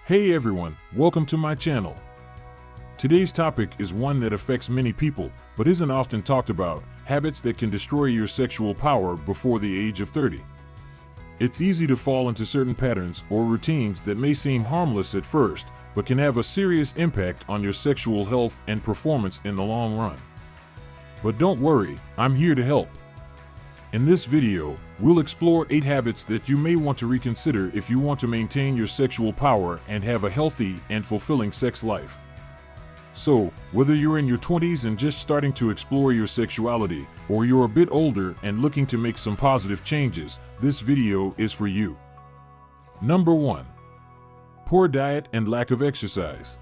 Hey everyone, welcome to my channel. Today's topic is one that affects many people, but isn't often talked about: habits that can destroy your sexual power before the age of 30. It's easy to fall into certain patterns or routines that may seem harmless at first, but can have a serious impact on your sexual health and performance in the long run. But don't worry, I'm here to help. In this video, we'll explore 8 habits that you may want to reconsider if you want to maintain your sexual power and have a healthy and fulfilling sex life. So, whether you're in your 20s and just starting to explore your sexuality, or you're a bit older and looking to make some positive changes, this video is for you. Number 1. Poor diet and lack of exercise.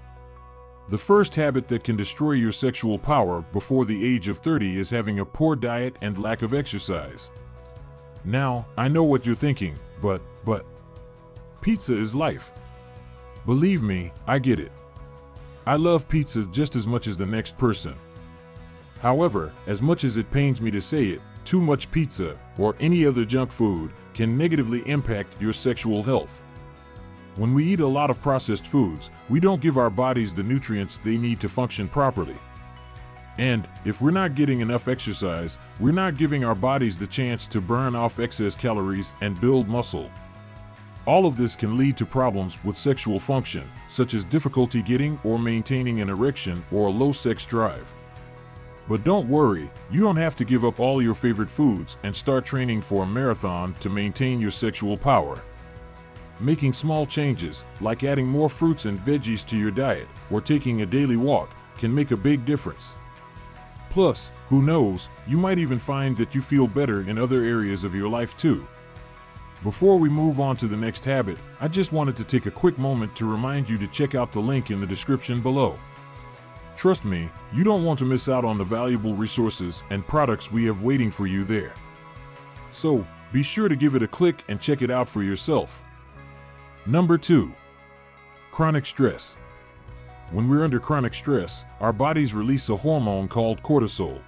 The first habit that can destroy your sexual power before the age of 30 is having a poor diet and lack of exercise. Now, I know what you're thinking, but pizza is life. Believe me, I get it. I love pizza just as much as the next person. However, as much as it pains me to say it, too much pizza, or any other junk food, can negatively impact your sexual health. When we eat a lot of processed foods, we don't give our bodies the nutrients they need to function properly. And if we're not getting enough exercise, we're not giving our bodies the chance to burn off excess calories and build muscle. All of this can lead to problems with sexual function, such as difficulty getting or maintaining an erection or a low sex drive. But don't worry, you don't have to give up all your favorite foods and start training for a marathon to maintain your sexual power. Making small changes, like adding more fruits and veggies to your diet or taking a daily walk, can make a big difference. Plus, who knows, you might even find that you feel better in other areas of your life too. Before we move on to the next habit, I just wanted to take a quick moment to remind you to check out the link in the description below. Trust me, you don't want to miss out on the valuable resources and products we have waiting for you there. So, be sure to give it a click and check it out for yourself. Number 2. Chronic stress. When we're under chronic stress, our bodies release a hormone called cortisol.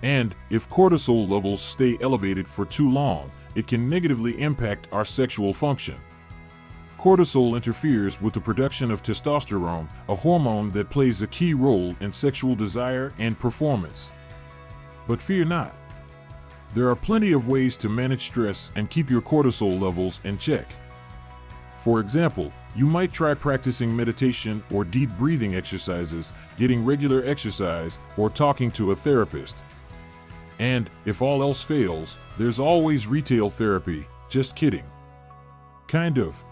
And if cortisol levels stay elevated for too long, it can negatively impact our sexual function. Cortisol interferes with the production of testosterone, a hormone that plays a key role in sexual desire and performance. But fear not. There are plenty of ways to manage stress and keep your cortisol levels in check. For example, you might try practicing meditation or deep breathing exercises, getting regular exercise, or talking to a therapist. And, if all else fails, there's always retail therapy. Just kidding. Kind of.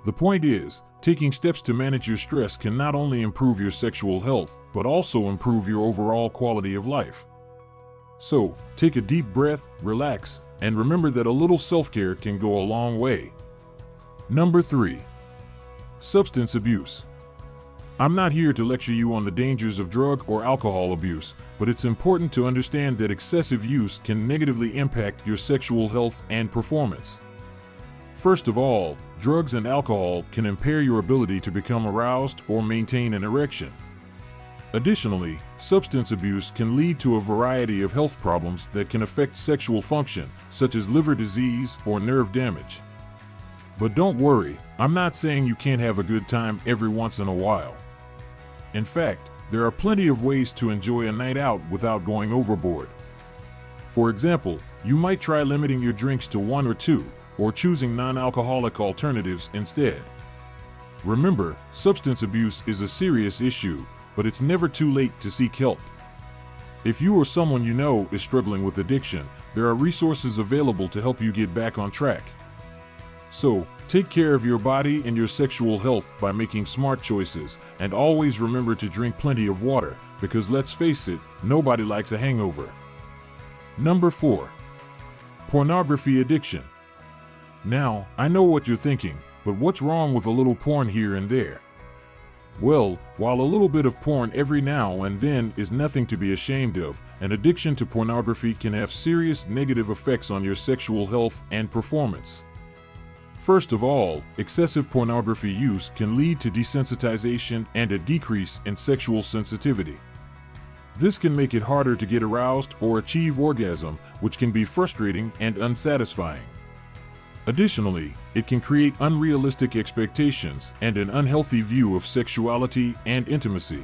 The point is, taking steps to manage your stress can not only improve your sexual health, but also improve your overall quality of life. So, take a deep breath, relax, and remember that a little self-care can go a long way. Number 3. Substance abuse. I'm not here to lecture you on the dangers of drug or alcohol abuse, but it's important to understand that excessive use can negatively impact your sexual health and performance. First of all, drugs and alcohol can impair your ability to become aroused or maintain an erection. Additionally, substance abuse can lead to a variety of health problems that can affect sexual function, such as liver disease or nerve damage. But don't worry, I'm not saying you can't have a good time every once in a while. In fact, there are plenty of ways to enjoy a night out without going overboard. For example, you might try limiting your drinks to 1 or 2, or choosing non-alcoholic alternatives instead. Remember, substance abuse is a serious issue, but it's never too late to seek help. If you or someone you know is struggling with addiction, there are resources available to help you get back on track. So, take care of your body and your sexual health by making smart choices, and always remember to drink plenty of water, because let's face it, nobody likes a hangover. Number 4. Pornography addiction. Now, I know what you're thinking, but what's wrong with a little porn here and there? Well, while a little bit of porn every now and then is nothing to be ashamed of, an addiction to pornography can have serious negative effects on your sexual health and performance. First of all, excessive pornography use can lead to desensitization and a decrease in sexual sensitivity. This can make it harder to get aroused or achieve orgasm, which can be frustrating and unsatisfying. Additionally, it can create unrealistic expectations and an unhealthy view of sexuality and intimacy.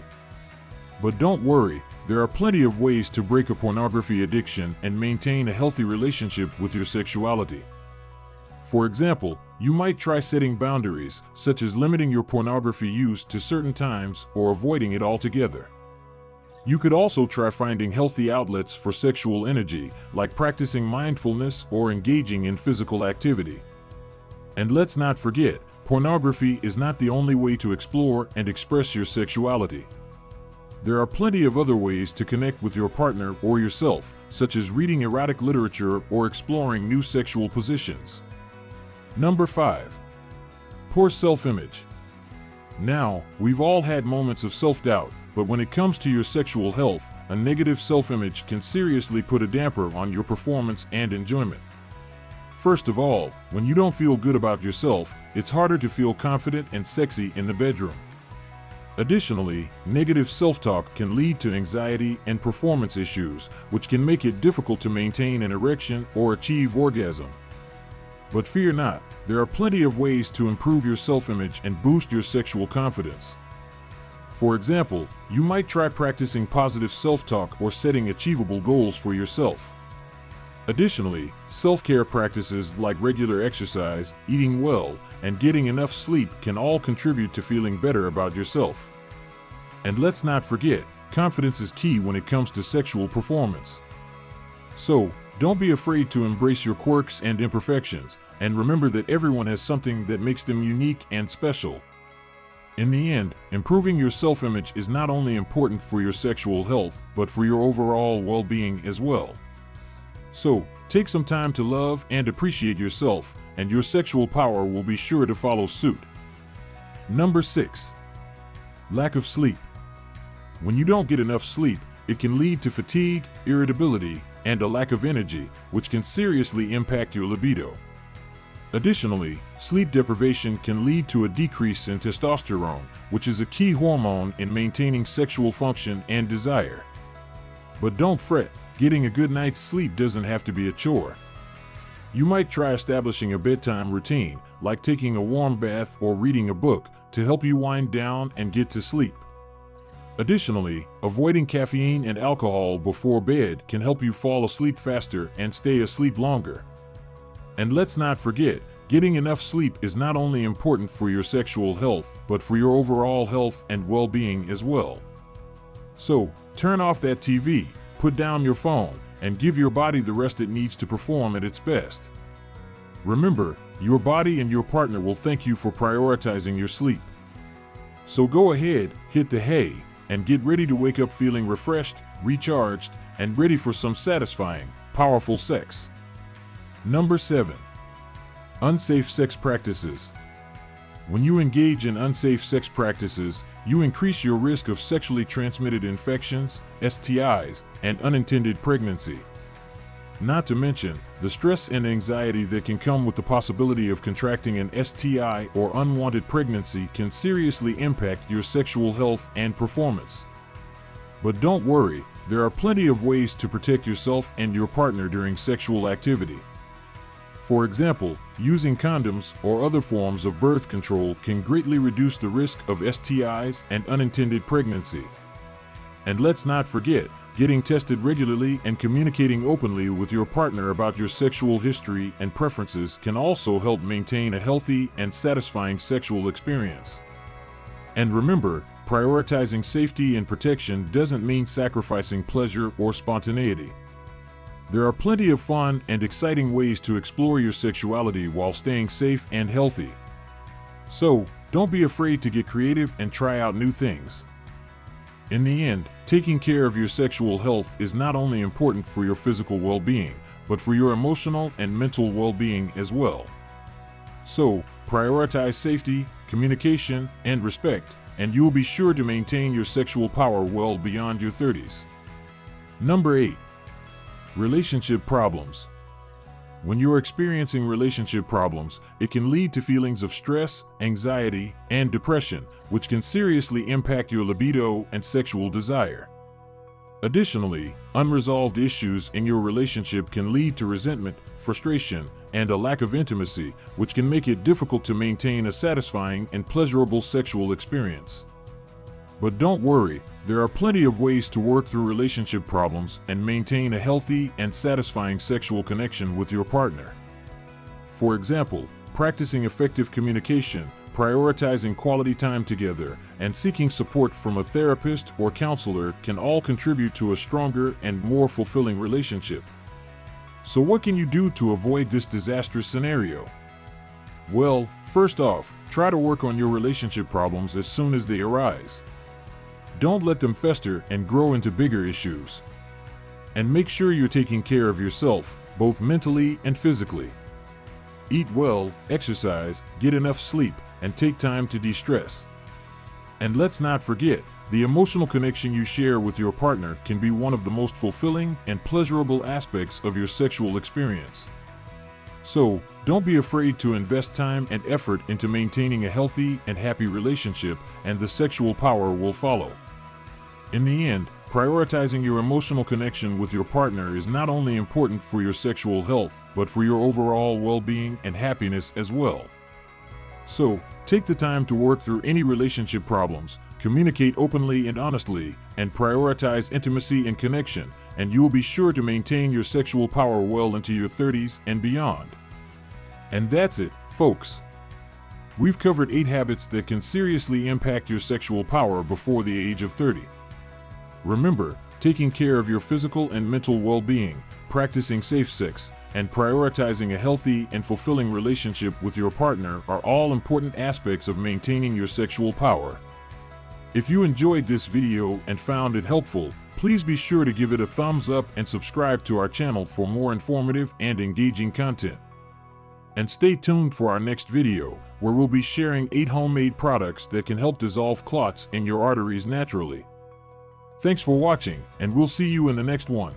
But don't worry, there are plenty of ways to break a pornography addiction and maintain a healthy relationship with your sexuality. For example, you might try setting boundaries, such as limiting your pornography use to certain times or avoiding it altogether. You could also try finding healthy outlets for sexual energy, like practicing mindfulness or engaging in physical activity. And let's not forget, pornography is not the only way to explore and express your sexuality. There are plenty of other ways to connect with your partner or yourself, such as reading erotic literature or exploring new sexual positions. Number 5. Poor self-image. Now, we've all had moments of self-doubt, but when it comes to your sexual health, a negative self-image can seriously put a damper on your performance and enjoyment. First of all, when you don't feel good about yourself, it's harder to feel confident and sexy in the bedroom. Additionally, negative self-talk can lead to anxiety and performance issues, which can make it difficult to maintain an erection or achieve orgasm. But fear not, there are plenty of ways to improve your self-image and boost your sexual confidence. For example, you might try practicing positive self-talk or setting achievable goals for yourself. Additionally, self-care practices like regular exercise, eating well, and getting enough sleep can all contribute to feeling better about yourself. And let's not forget, confidence is key when it comes to sexual performance. So, don't be afraid to embrace your quirks and imperfections, and remember that everyone has something that makes them unique and special. In the end, improving your self-image is not only important for your sexual health, but for your overall well-being as well. So, take some time to love and appreciate yourself, and your sexual power will be sure to follow suit. Number 6. Lack of sleep. When you don't get enough sleep, it can lead to fatigue, irritability, and a lack of energy, which can seriously impact your libido. Additionally, sleep deprivation can lead to a decrease in testosterone, which is a key hormone in maintaining sexual function and desire. But don't fret, getting a good night's sleep doesn't have to be a chore. You might try establishing a bedtime routine, like taking a warm bath or reading a book, to help you wind down and get to sleep. Additionally, avoiding caffeine and alcohol before bed can help you fall asleep faster and stay asleep longer. And let's not forget, getting enough sleep is not only important for your sexual health, but for your overall health and well-being as well. So, turn off that TV, put down your phone, and give your body the rest it needs to perform at its best. Remember, your body and your partner will thank you for prioritizing your sleep. So go ahead, hit the hay, and get ready to wake up feeling refreshed, recharged, and ready for some satisfying, powerful sex. Number 7. Unsafe sex practices. When you engage in unsafe sex practices, you increase your risk of sexually transmitted infections, STIs, and unintended pregnancy. Not to mention, the stress and anxiety that can come with the possibility of contracting an STI or unwanted pregnancy can seriously impact your sexual health and performance. But don't worry, there are plenty of ways to protect yourself and your partner during sexual activity. For example, using condoms or other forms of birth control can greatly reduce the risk of STIs and unintended pregnancy. And let's not forget, getting tested regularly and communicating openly with your partner about your sexual history and preferences can also help maintain a healthy and satisfying sexual experience. And remember, prioritizing safety and protection doesn't mean sacrificing pleasure or spontaneity. There are plenty of fun and exciting ways to explore your sexuality while staying safe and healthy. So, don't be afraid to get creative and try out new things. In the end, taking care of your sexual health is not only important for your physical well-being, but for your emotional and mental well-being as well. So, prioritize safety, communication, and respect, and you will be sure to maintain your sexual power well beyond your 30s. Number 8. Relationship problems. When you're experiencing relationship problems, it can lead to feelings of stress, anxiety, and depression, which can seriously impact your libido and sexual desire. Additionally, unresolved issues in your relationship can lead to resentment, frustration, and a lack of intimacy, which can make it difficult to maintain a satisfying and pleasurable sexual experience. But don't worry, there are plenty of ways to work through relationship problems and maintain a healthy and satisfying sexual connection with your partner. For example, practicing effective communication, prioritizing quality time together, and seeking support from a therapist or counselor can all contribute to a stronger and more fulfilling relationship. So what can you do to avoid this disastrous scenario? Well, first off, try to work on your relationship problems as soon as they arise. Don't let them fester and grow into bigger issues. And make sure you're taking care of yourself, both mentally and physically. Eat well, exercise, get enough sleep, and take time to de-stress. And let's not forget, the emotional connection you share with your partner can be one of the most fulfilling and pleasurable aspects of your sexual experience. So, don't be afraid to invest time and effort into maintaining a healthy and happy relationship, and the sexual power will follow. In the end, prioritizing your emotional connection with your partner is not only important for your sexual health, but for your overall well-being and happiness as well. So, take the time to work through any relationship problems, communicate openly and honestly, and prioritize intimacy and connection, and you will be sure to maintain your sexual power well into your 30s and beyond. And that's it, folks. We've covered 8 habits that can seriously impact your sexual power before the age of 30. Remember, taking care of your physical and mental well-being, practicing safe sex, and prioritizing a healthy and fulfilling relationship with your partner are all important aspects of maintaining your sexual power. If you enjoyed this video and found it helpful, please be sure to give it a thumbs up and subscribe to our channel for more informative and engaging content. And stay tuned for our next video, where we'll be sharing 8 homemade products that can help dissolve clots in your arteries naturally. Thanks for watching, and we'll see you in the next one.